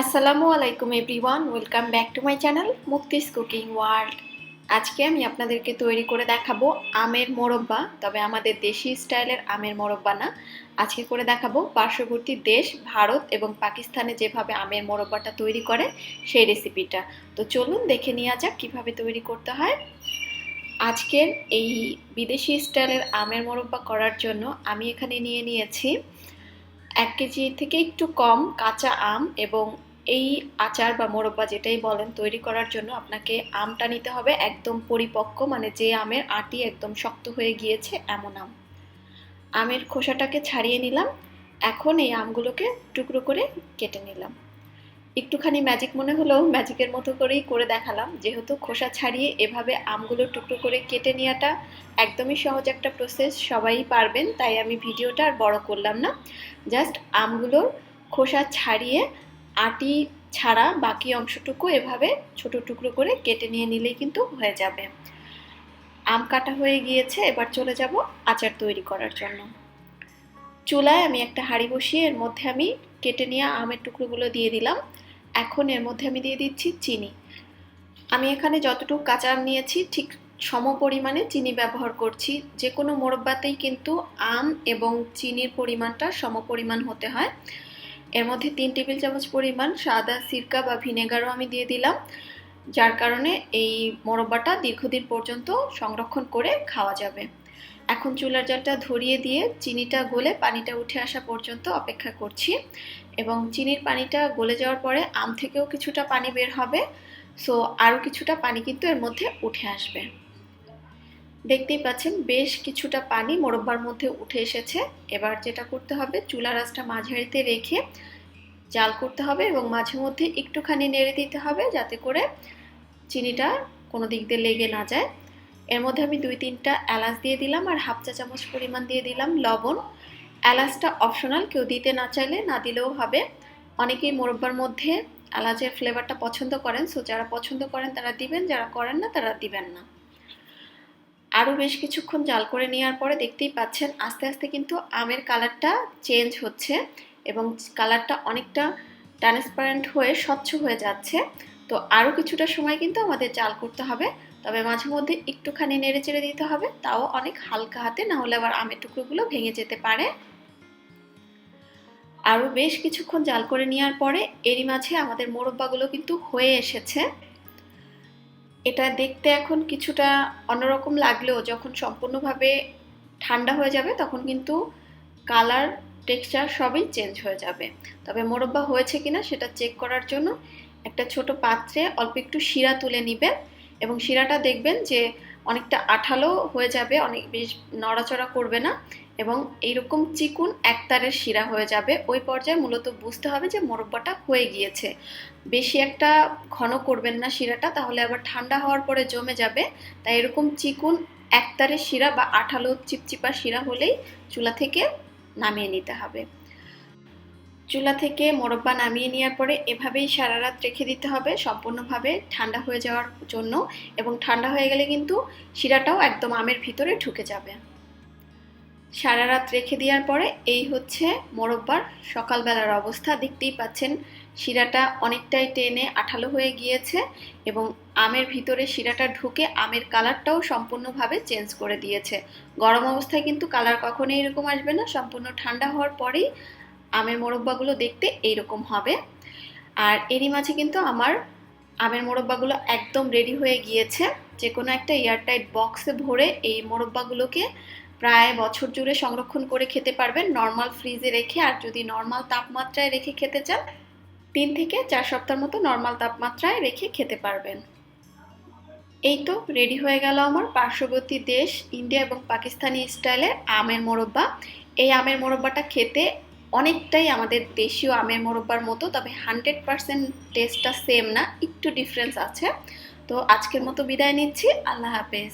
আসসালামু আলাইকুম everyone, welcome back to my channel Mukti's cooking world. আজকে আমি আপনাদেরকে তৈরি করে দেখাবো আমের মোরব্বা, তবে আমাদের দেশি স্টাইলের আমের মোরব্বা না। আজকে করে দেখাবো পার্শ্ববর্তী দেশ ভারত এবং পাকিস্তানে যেভাবে আমের মোরব্বাটা তৈরি করে সেই রেসিপিটা। তো চলুন দেখে নেওয়া যাক কীভাবে তৈরি করতে হয়। আজকের এই বিদেশি স্টাইলের আমের মোরব্বা করার জন্য আমি এখানে নিয়ে নিয়েছি 1 কেজি থেকে একটু কম কাঁচা আম, এবং এই আচার বা মোরব্বা যেটাই বলেন তৈরি করার জন্য আপনাকে আমটা নিতে হবে একদম পরিপক্ক, মানে যে আমের আটি একদম শক্ত হয়ে গিয়েছে এমন আম। আমের খোসাটাকে ছাড়িয়ে নিলাম। এখন এই আমগুলোকে টুকরো করে কেটে নিলাম। একটুখানি ম্যাজিক মনে হলেও ম্যাজিকের মতো করেই করে দেখালাম, যেহেতু খোসা ছাড়িয়ে এভাবে আমগুলো টুকরো করে কেটে নেওয়াটা একদমই সহজ একটা প্রসেস, সবাই পারবেন, তাই আমি ভিডিওটা আর বড় করলাম না। জাস্ট আমগুলোর খোসা ছাড়িয়ে আটি ছাড়া বাকি অংশটুকু এভাবে ছোট টুকরো করে কেটে নিয়ে নিলেই কিন্তু হয়ে যাবে। আম কাটা হয়ে গিয়েছে, এবার চলে যাব আচার তৈরি করার জন্য। চুলায় আমি একটা হাঁড়ি বসিয়ে এর মধ্যে আমি কেটে নেওয়া আমের টুকরোগুলো দিয়ে দিলাম। এখন এর মধ্যে আমি দিয়ে দিচ্ছি চিনি। আমি এখানে যতটুকু কাঁচা আম নিয়েছি ঠিক সম পরিমাণে চিনি ব্যবহার করছি। যে কোনো মোরব্বাতেই কিন্তু আম এবং চিনির পরিমাণটা সম পরিমাণ হতে হয়। এর মধ্যে 3 টেবিল চামচ পরিমাণ সাদা সিরকা বা ভিনেগারও আমি দিয়ে দিলাম, যার কারণে এই মোরব্বাটা দীর্ঘদিন পর্যন্ত সংরক্ষণ করে খাওয়া যাবে। এখন চুলার জালটা ধরিয়ে দিয়ে চিনিটা গলে পানিটা উঠে আসা পর্যন্ত অপেক্ষা করছি, এবং চিনির পানিটা গলে যাওয়ার পরে আম থেকেও কিছুটা পানি বের হবে। সো আরও কিছুটা পানি কিন্তু এর মধ্যে উঠে আসবে। দেখতেই পাচ্ছেন বেশ কিছুটা পানি মোরব্বার মধ্যে উঠে এসেছে। এবার যেটা করতে হবে, চুলার আঁচটা মাঝারিতে রেখে জাল করতে হবে এবং মাঝে মধ্যে একটুখানি নেড়ে দিতে হবে যাতে করে চিনিটা কোনো দিক দিয়ে লেগে না যায়। এর মধ্যে আমি 2-3টা এলাচ দিয়ে দিলাম আর হাফ চা চামচ পরিমাণ দিয়ে দিলাম লবণ। এলাচটা অপশনাল, কেউ দিতে না চাইলে না দিলেও হবে। অনেকেই মোরব্বার মধ্যে এলাচের ফ্লেভারটা পছন্দ করেন, সো যারা পছন্দ করেন তারা দিবেন, যারা করেন না তারা দিবেন না। আরও বেশ কিছুক্ষণ জাল করে নেওয়ার পরে দেখতেই পাচ্ছেন আস্তে আস্তে কিন্তু আমের কালারটা চেঞ্জ হচ্ছে এবং কালারটা অনেকটা ট্রান্সপারেন্ট হয়ে স্বচ্ছ হয়ে যাচ্ছে। তো আরও কিছুটা সময় কিন্তু আমাদের জাল করতে হবে, তবে মাঝে মধ্যে একটুখানি নেড়ে চেড়ে দিতে হবে, তাও অনেক হালকা হাতে, না হলে আবার আমের টুকরোগুলো ভেঙে যেতে পারে। আরও বেশ কিছুক্ষণ জাল করে নেওয়ার পরে এরই মাঝে আমাদের মোরব্বাগুলো কিন্তু হয়ে এসেছে। এটা দেখতে এখন কিছুটা অন্যরকম লাগলেও যখন সম্পূর্ণভাবে ঠান্ডা হয়ে যাবে তখন কিন্তু কালার, টেক্সচার সবই চেঞ্জ হয়ে যাবে। তবে মোরব্বা হয়েছে কিনা সেটা চেক করার জন্য একটা ছোট পাত্রে অল্প একটু শিরা তুলে নেবেন, এবং শিরাটা দেখবেন যে অনেকটা আঠালো হয়ে যাবে, অনেক বেশ নড়াচড়া করবে না, এবং এইরকম চিকুন একতারের শিরা হয়ে যাবে। ওই পর্যায়ে মূলত বুঝতে হবে যে মোরব্বাটা হয়ে গিয়েছে। বেশি একটা ঘন করবেন না শিরাটা, তাহলে আবার ঠান্ডা হওয়ার পরে জমে যাবে। তাই এরকম চিকুন একতারের শিরা বা আঠালো চিপচিপা শিরা হলেই চুলা থেকে নামিয়ে নিতে হবে। চুলা থেকে মোরব্বা নামিয়ে নেওয়ার পরে এভাবেই সারা রাত রেখে দিতে হবে সম্পূর্ণভাবে ঠান্ডা হয়ে যাওয়ার জন্য, এবং ঠান্ডা হয়ে গেলে কিন্তু শিরাটাও একদম আমের ভিতরে ঢুকে যাবে। সারা রাত রেখে দেওয়ার পরে এই হচ্ছে মোরব্বার সকালবেলার অবস্থা। দেখতেই পাচ্ছেন শিরাটা অনেকটাই টেনে আঠালো হয়ে গিয়েছে, এবং আমের ভিতরে শিরাটা ঢুকে আমের কালারটাও সম্পূর্ণভাবে চেঞ্জ করে দিয়েছে। গরম অবস্থায় কিন্তু কালার কখনোই এরকম আসবে না, সম্পূর্ণ ঠান্ডা হওয়ার পরেই আমের মোরব্বাগুলো দেখতে এইরকম হবে। আর এরই মাঝে কিন্তু আমার আমের মোরব্বাগুলো একদম রেডি হয়ে গিয়েছে। যে কোনো একটা এয়ারটাইট বক্সে ভরে এই মোরব্বাগুলোকে প্রায় বছর জুড়ে সংরক্ষণ করে খেতে পারবেন নর্মাল ফ্রিজে রেখে। আর যদি নর্মাল তাপমাত্রায় রেখে খেতে চান 3 থেকে 4 সপ্তাহের মতো নর্মাল তাপমাত্রায় রেখে খেতে পারবেন। এই তো রেডি হয়ে গেল আমার পার্শ্ববর্তী দেশ ইন্ডিয়া এবং পাকিস্তানি স্টাইলের আমের মোরব্বা। এই আমের মোরব্বাটা খেতে অনেকটাই আমাদের দেশীয় আমের মোরব্বার মতো, তবে 100% টেস্টটা সেম না, একটু ডিফারেন্স আছে। তো আজকের মতো বিদায় নিচ্ছি, আল্লাহ হাফেজ।